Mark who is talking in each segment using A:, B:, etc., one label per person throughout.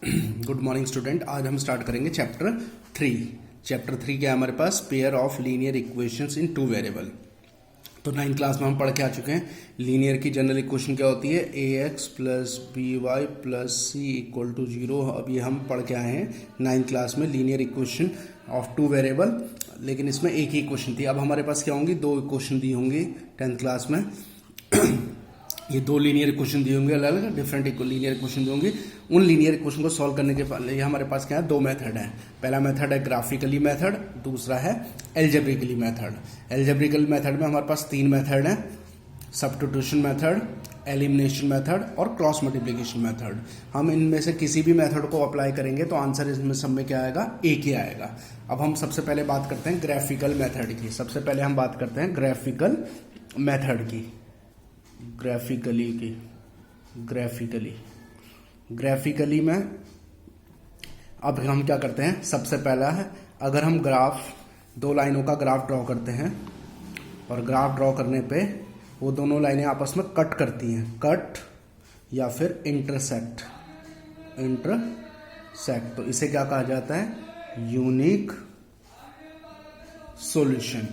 A: Good morning student. आज हम start करेंगे चैप्टर 3। चैप्टर 3 क्या है हमारे पास? Pair of linear equations in two variable. तो 9th क्लास में हम पढ़ के आ चुके हैं। लीनियर की जनरल इक्वेशन क्या होती है? ax plus b y plus c equal to 0। अब ये हम पढ़ के आए हैं 9th क्लास में, linear equation of two variable. लेकिन इसमें एक ही इक्वेशन थी। अब हमारे पास क्या होंगी? दो इक्वेशन दी होंगी 10th क्लास में। ये दो लीनियर इक्वेशन दी होंगी, अलग अलग डिफरेंट लीनियर इक्वेशन दी होंगी। उन लीनियर इक्वेशन को सॉल्व करने के लिए हमारे पास क्या है? दो मेथड है। पहला मेथड है ग्राफिकली मेथड, दूसरा है एल्जेब्रिकली मेथड। एल्जेब्रिकल मेथड में हमारे पास तीन मेथड हैं: सब्स्टिट्यूशन मेथड, एलिमिनेशन मेथड और क्रॉस मल्टीप्लिकेशन मेथड। हम इनमें से किसी भी मेथड को अप्लाई करेंगे तो आंसर इसमें सब में क्या आएगा? एक ही आएगा। अब हम सबसे पहले बात करते हैं ग्राफिकल मेथड की। सबसे पहले हम बात करते हैं ग्राफिकल मेथड की। ग्राफिकली में अब हम क्या करते हैं? सबसे पहला है, अगर हम दो लाइनों का ग्राफ ड्रॉ करते हैं और ग्राफ ड्रॉ करने पे वो दोनों लाइनें आपस में कट करती हैं, कट या फिर इंटरसेक्ट, तो इसे क्या कहा जाता है? Unique solution.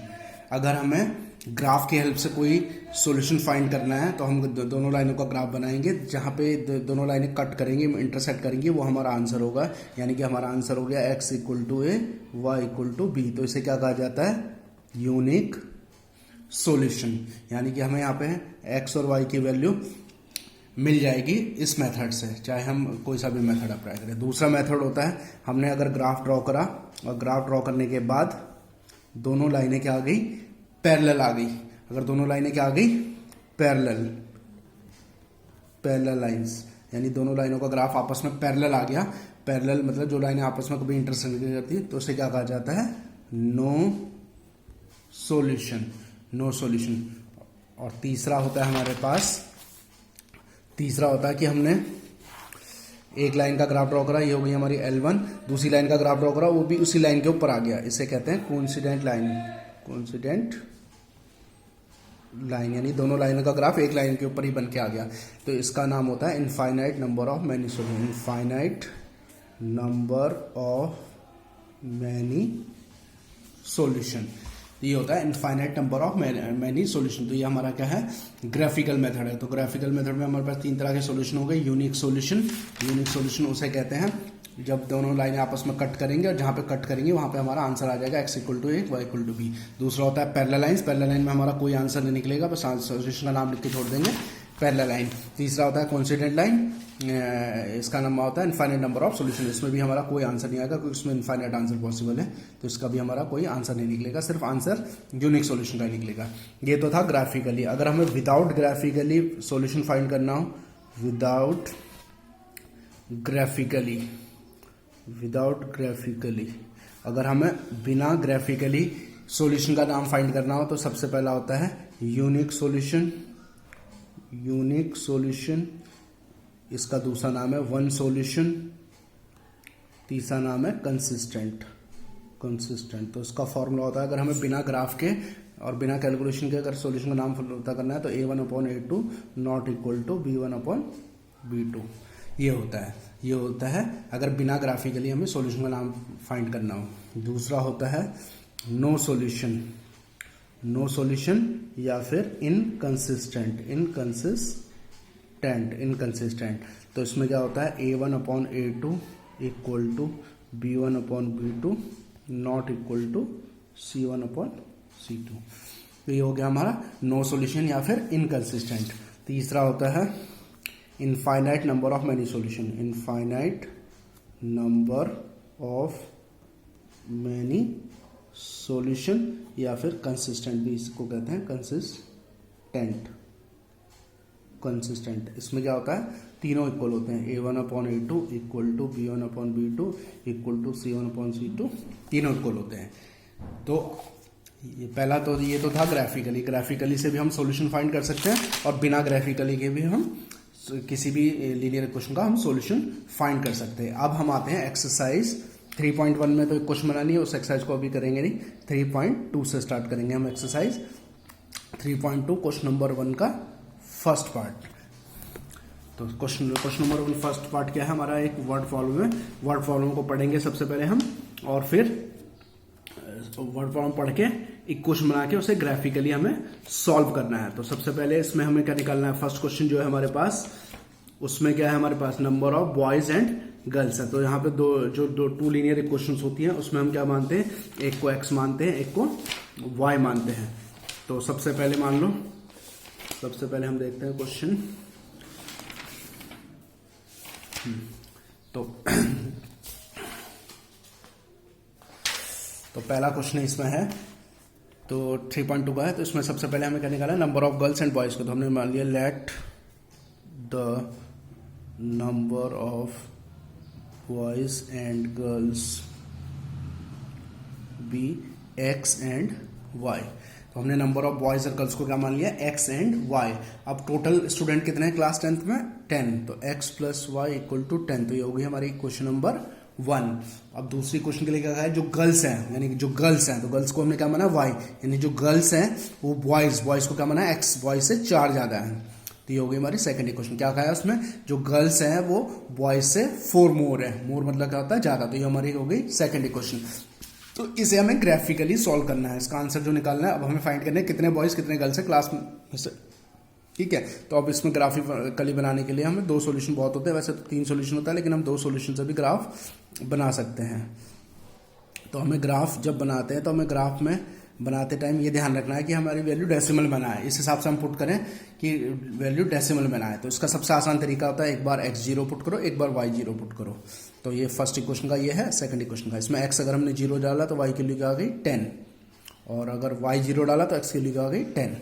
A: अगर हमें ग्राफ की हेल्प से कोई सॉल्यूशन फाइंड करना है तो हम दोनों लाइनों का ग्राफ बनाएंगे। जहाँ पे दोनों लाइनें कट करेंगी, इंटरसेक्ट करेंगी, वो हमारा आंसर होगा। यानी कि हमारा आंसर हो गया x equal to a, y equal to b. तो इसे क्या कहा जाता है? Unique solution. यानी कि हमें यहाँ पे x और y की वैल्यू मिल जाएगी इस मेथड से, चाहे हम कोई सा भी मेथड अप्लाई करें। दूसरा मेथड होता है, हमने अगर ग्राफ ड्रॉ करा और ग्राफ ड्रॉ करने के बाद दोनों लाइनें क्या आ गई? पैरेलल आ गई। अगर दोनों लाइनें क्या आ गई? पैरेलल लाइंस, यानी दोनों लाइनों का ग्राफ आपस में पैरेलल आ गया। पैरेलल मतलब जो लाइनें आपस में कभी इंटरसेक्ट नहीं करती, तो उसे क्या कहा जाता है? No solution. और तीसरा होता है हमारे पास, तीसरा होता है कि हमने एक लाइन का ग्राफ ड्रॉ करा, ये हो गई हमारी L1। दूसरी लाइन का ग्राफ ड्रॉ करा, वो भी उसी लाइन के ऊपर आ गया। इसे कहते हैं कोइंसिडेंट लाइन, यानी दोनों लाइनों का ग्राफ एक लाइन के ऊपर ही बन के आ गया। तो इसका नाम होता है infinite number of many solution. Infinite number of many solution, ये होता है infinite number of many solution. तो ये हमारा क्या है? ग्राफिकल मेथड है। तो ग्राफिकल मेथड में हमारे पास तीन तरह के सॉल्यूशन हो गए। यूनिक सॉल्यूशन उसे कहते हैं जब दोनों लाइनें आपस में कट करेंगे और जहाँ पे कट करेंगे वहाँ पे हमारा आंसर आ जाएगा x equal to a, y equal to b. दूसरा होता है पैरेलल लाइंस। पैरेलल लाइन में हमारा कोई आंसर नहीं निकलेगा, बस सॉल्यूशन का नाम लिख के छोड़ देंगे, पैरेलल लाइन। तीसरा होता है कोइंसिडेंट लाइन, इसका नाम होता है इनफाइनाइट नंबर ऑफ सॉल्यूशन। इसमें भी हमारा कोई आंसर नहीं आएगा क्योंकि इसमें इनफाइनाइट आंसर पॉसिबल है, तो इसका भी हमारा कोई आंसर नहीं निकलेगा, सिर्फ आंसर यूनिक सॉल्यूशन का ही निकलेगा। ये तो था ग्राफिकली। अगर हमें विदाउट ग्राफिकली सॉल्यूशन फाइंड करना हो, विदाउट ग्राफिकली अगर हमें बिना ग्राफिकली सॉल्यूशन का नाम फाइंड करना हो तो सबसे पहला होता है यूनिक सॉल्यूशन। इसका दूसरा नाम है वन सॉल्यूशन। तीसरा नाम है कंसिस्टेंट। तो इसका फॉर्मूला होता है, अगर हमें बिना ग्राफ के और बिना कैलकुलेशन के अगर सॉल्यूशन का नाम पता करना है तो a1/a2 not equal to b1/b2। ये होता है अगर बिना ग्राफिकली हमें सॉल्यूशन का नाम फाइंड करना हो। दूसरा होता है नो सॉल्यूशन या फिर इनकंसिस्टेंट। तो इसमें क्या होता है? a1/a2 equal to b1/b2 not equal to c1/c2। तो ये हो गया हमारा नो सॉल्यूशन या फिर इनकंसिस्टेंट। तीसरा होता है infinite number of many solution. Infinite number of many solution या फिर कंसिस्टेंट, भी इसको कहते हैं कंसिस्टेंट। इसमें क्या होता है? तीनों इक्वल होते हैं। a1/a2 equal to b1/b2 equal to c1/c2, तीनों इक्वल होते हैं। तो ये पहला तो ये तो था ग्राफिकली से भी हम सॉल्यूशन फाइंड कर सकते हैं और बिना ग्राफिकली के भी हम किसी भी लीनियर इक्वेशन का हम सॉल्यूशन फाइंड कर सकते हैं। अब हम आते हैं एक्सरसाइज 3.1 में। तो एक क्वेश्चन बनानी है, उस एक्सरसाइज को अभी करेंगे नहीं, 3.2 से स्टार्ट करेंगे हम एक्सरसाइज 3.2 क्वेश्चन नंबर 1 का फर्स्ट पार्ट। तो क्वेश्चन नंबर 1 फर्स्ट पार्ट क्या है हमारा, एक वर्ड प्रॉब्लम है। वर्ड प्रॉब्लम को पढ़ेंगे सबसे पहले हम, और फिर वर्ड प्रॉब्लम पढ़ के इक्वेशन बना के उसे ग्राफिकली हमें सॉल्व करना है। तो सबसे पहले इसमें हमें क्या निकालना है, फर्स्ट क्वेश्चन जो है हमारे पास, उसमें क्या है हमारे पास, number of boys and girls है। तो यहाँ पे टू लीनियर इक्वेशंस होती हैं, उसमें हम क्या मानते हैं, एक को x मानते हैं, एक को y मानते हैं। तो सबसे पहले मान लो, सबसे पहले हम देखते हैं क्वेश्चन। तो पहला क्वेश्चन इसमें है, तो 3.2 का है। तो इसमें सबसे पहले हमें क्या निकाला है, number of girls and boys को। तो हमने मान लिया let the number of boys and girls be x and y। तो हमने नंबर ऑफ बॉयज और गर्ल्स को क्या मान लिया, x एंड y। अब टोटल स्टूडेंट कितने हैं क्लास 10th में, 10। तो x plus y equal to 10। तो ये होगी हमारी क्वेश्चन नंबर 1। अब दूसरी क्वेश्चन के लिए क्या है, जो गर्ल्स हैं, यानी कि जो गर्ल्स हैं, तो गर्ल्स को हमने क्या माना y, यानी जो गर्ल्स हैं वो बॉयज को क्या माना x, बॉयज से 4 ज्यादा है। तो ये होगी हमारी सेकंड इक्वेशन। क्या कहा है उसमें, जो गर्ल्स हैं वो बॉयज से 4 मोर है। मोर मतलब क्या होता है, ज्यादा। तो ये हमारी हो गई सेकंड इक्वेशन। तो इसे हमें ग्राफिकली सॉल्व करना है, इसका आंसर जो निकालना है। अब हमें फाइंड करना है कितने बॉयज कितने गर्ल्स हैं क्लास में से, ठीक है। तो अब इसमें ग्राफिकली बनाने के लिए हमें 2 सॉल्यूशन बहुत होते हैं, वैसे तो 3 सॉल्यूशन होता है, लेकिन हम 2 सॉल्यूशन से भी ग्राफ बना सकते हैं। तो हमें ग्राफ जब बनाते हैं, तो हमें ग्राफ में बनाते टाइम ये ध्यान रखना है कि हमारी वैल्यू डेसिमल में ना आए। इस हिसाब से हम पुट करें कि वैल्यू डेसिमल में ना आए। तो इसका सबसे आसान तरीका होता है, एक बार x0 पुट करो, एक बार y0 पुट करो। तो ये फर्स्ट इक्वेशन का ये है, सेकंड इक्वेशन का। इसमें x अगर हमने 0 डाला तो y की वैल्यू क्या आ गई 10, और अगर y0 डाला तो x की वैल्यू क्या आ गई 10।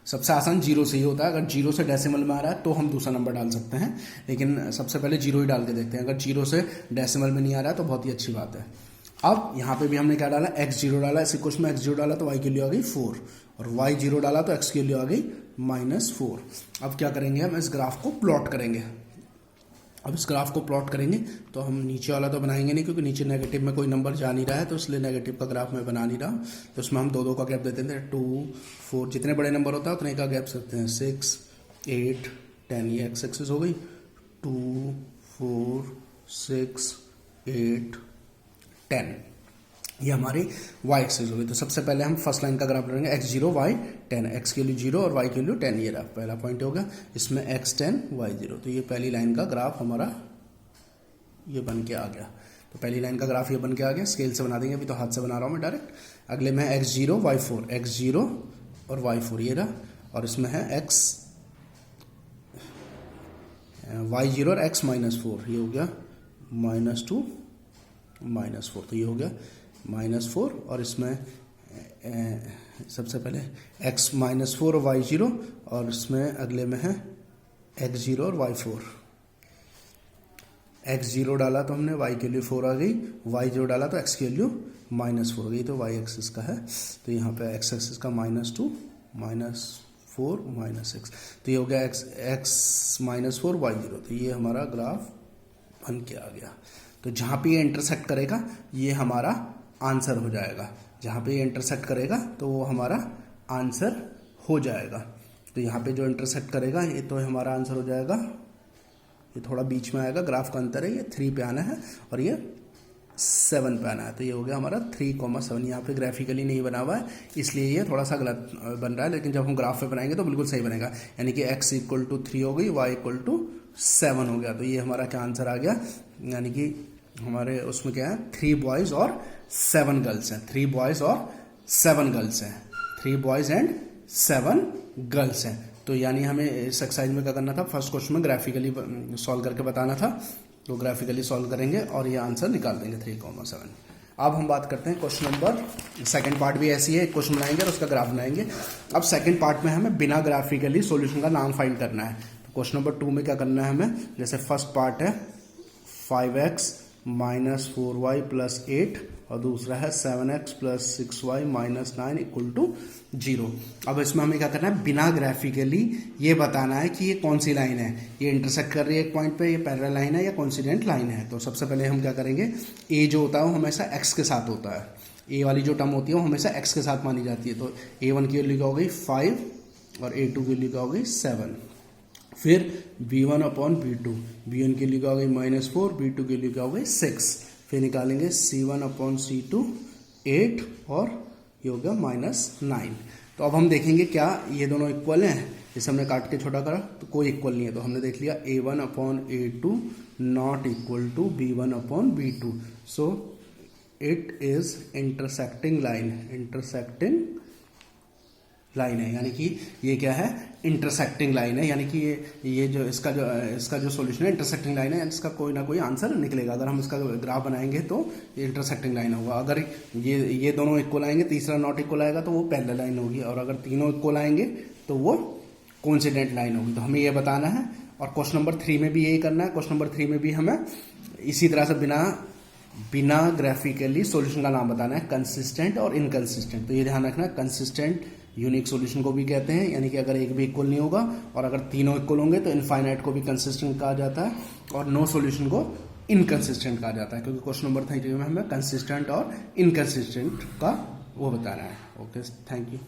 A: सबसे आसान 0 से ही होता है। अगर 0 से डेसिमल में आ रहा है तो हम दूसरा नंबर डाल सकते हैं, लेकिन सबसे पहले 0 ही डाल के देखते हैं। अगर 0 से डेसिमल में नहीं आ रहा है तो बहुत ही अच्छी बात है। अब यहाँ पे भी हमने क्या डाला, x0 डाला, इस इक्वेशन में x0 डाला तो y की वैल्यू आ गई 4, और y0 डाला तो x की वैल्यू आ गई -4। अब क्या करेंगे, हम इस ग्राफ को प्लॉट करेंगे। अब इस ग्राफ को प्लॉट करेंगे तो हम नीचे वाला तो बनाएंगे नहीं, क्योंकि नीचे नेगेटिव में कोई नंबर जा नहीं रहा है, तो इसलिए नेगेटिव का ग्राफ मैं बना नहीं रहा। तो उसमें हम 2-2 का गैप देते हैं, 2, 4, जितने बड़े नंबर होता है उतने का गैप सकते हैं, 6, 8, 10। ये x एक्सिस हो गई, 2, 4, 6, 8, 10। ये हमारी y एक्सिस हो गई। तो सबसे पहले हम फर्स्ट लाइन का ग्राफ बनाएंगे, x0 y 10, x की वैल्यू 0 और y की वैल्यू 10। ये रहा पहला पॉइंट हो गया, इसमें x 10 y 0। तो ये पहली लाइन का ग्राफ हमारा ये बन के आ गया। तो पहली लाइन का ग्राफ ये बन के आ गया। स्केल से बना देंगे, अभी तो हाथ से बना रहा हूँ मैं डायरेक्ट। अगले में x0 y 4, x0 और y 4 ये रहा, और इसमें है x y0 और x -4, ये हो गया -2 -4। तो ये हो गया -4, और इसमें सबसे पहले x -4 और y0, और इसमें अगले में है x0 और y4। x0 डाला तो हमने y की वैल्यू 4 आ गई, y0 डाला तो x की वैल्यू -4 गई। तो y एक्सिस का है, तो यहाँ पे x एक्सिस का -2 -4 -6। तो ये हो गया x -4 y0। तो ये हमारा ग्राफ बन के आ गया। तो जहाँ पे ये इंटरसेक्ट करेगा ये हमारा आंसर हो जाएगा। जहाँ पे ये इंटरसेक्ट करेगा तो वो हमारा आंसर हो जाएगा। तो यहाँ पे जो इंटरसेक्ट करेगा ये तो हमारा आंसर हो जाएगा। ये थोड़ा बीच में आएगा, ग्राफ का अंतर है, ये 3 पे आना है और ये 7 पे आना है। तो ये हो गया हमारा 3,7। यहाँ पे ग्राफिकली नहीं बना हुआ है, इसलिए ये थोड़ा सा गलत बन रहा है, लेकिन जब हम ग्राफ पे बनाएंगे तो बिल्कुल सही बनेगा। यानी कि x = 3 हो गई, y = 7 हो गया। तो ये हमारा क्या आंसर आ गया, यानी कि हमारे उसमें क्या है, 3 बॉयज़ और 7 गर्ल्स हैं। 3 बॉयज़ और 7 गर्ल्स हैं, 3 बॉयज़ एंड 7 गर्ल्स हैं। तो यानी हमें इस एक्सरसाइज में क्या करना था, फर्स्ट क्वेश्चन में ग्राफिकली सॉल्व करके बताना था। तो ग्राफिकली सॉल्व करेंगे और ये आंसर निकाल देंगे 3,7। अब हम बात करते हैं क्वेश्चन नंबर, सेकंड पार्ट भी ऐसी है, एक क्वेश्चन बनाएंगे और उसका ग्राफ बनाएंगे। अब सेकंड पार्ट में हमें बिना ग्राफिकली सॉल्यूशन का नाम फाइंड करना है। तो क्वेश्चन नंबर 2 में क्या करना है हमें, जैसे फर्स्ट पार्ट है 5x - 4y + 8 और दूसरा है 7x + 6y - 9 = 0। अब इसमें हमें क्या करना है, बिना ग्राफिकली ये बताना है कि ये कौन सी लाइन है, ये इंटरसेक्ट कर रही है एक पॉइंट पे, ये पैरेलल लाइन है या कोइंसिडेंट लाइन है। तो सबसे पहले हम क्या करेंगे, a जो होता है वो हमेशा x के साथ होता है, a वाली जो टर्म होती है वो हमेशा x के साथ मानी जाती है। तो a1 की वैल्यू क्या हो गई 5 और a2 की वैल्यू क्या हो गई 7। फिर b1 अपॉन b2, b1 की वैल्यू क्या हो गई -4, b2 की वैल्यू क्या हो गई 6। फिर निकालेंगे c1 अपॉन c2 8 और ये हो गया -9। तो अब हम देखेंगे क्या ये दोनों इक्वल हैं। जैसे हमने काट के छोटा करा तो कोई इक्वल नहीं है, तो हमने देख लिया a1 upon a2 not equal to b1 upon b2। So it is intersecting line है, यानी कि ये क्या है इंटरसेक्टिंग लाइन है, यानी कि ये जो इसका जो सॉल्यूशन है इंटरसेक्टिंग लाइन है, इसका कोई ना कोई आंसर निकलेगा। अगर हम इसका ग्राफ बनाएंगे तो ये इंटरसेक्टिंग लाइन होगा। अगर ये दोनों इक्वल आएंगे, तीसरा नॉट इक्वल आएगा तो वो पैरेलल लाइन होगी, और अगर तीनों इक्वल आएंगे तो वो कोइंसिडेंट लाइन होगी। तो हमें ये बताना है, और क्वेश्चन नंबर 3 में भी यही करना है। क्वेश्चन नंबर 3 में भी हमें इसी तरह से बिना ग्राफिकली सॉल्यूशन का नाम बताना है, कंसिस्टेंट और इनकंसिस्टेंट। तो ये ध्यान रखना, कंसिस्टेंट यूनिक सॉल्यूशन को भी कहते हैं, यानी कि अगर एक भी इक्वल नहीं होगा, और अगर तीनों इक्वल होंगे तो इनफाइनाइट को भी कंसिस्टेंट कहा जाता है, और नो सॉल्यूशन को इनकंसिस्टेंट कहा जाता है, क्योंकि क्वेश्चन नंबर 3 में हमें कंसिस्टेंट और इनकंसिस्टेंट का वो बताना है। Okay, thank you.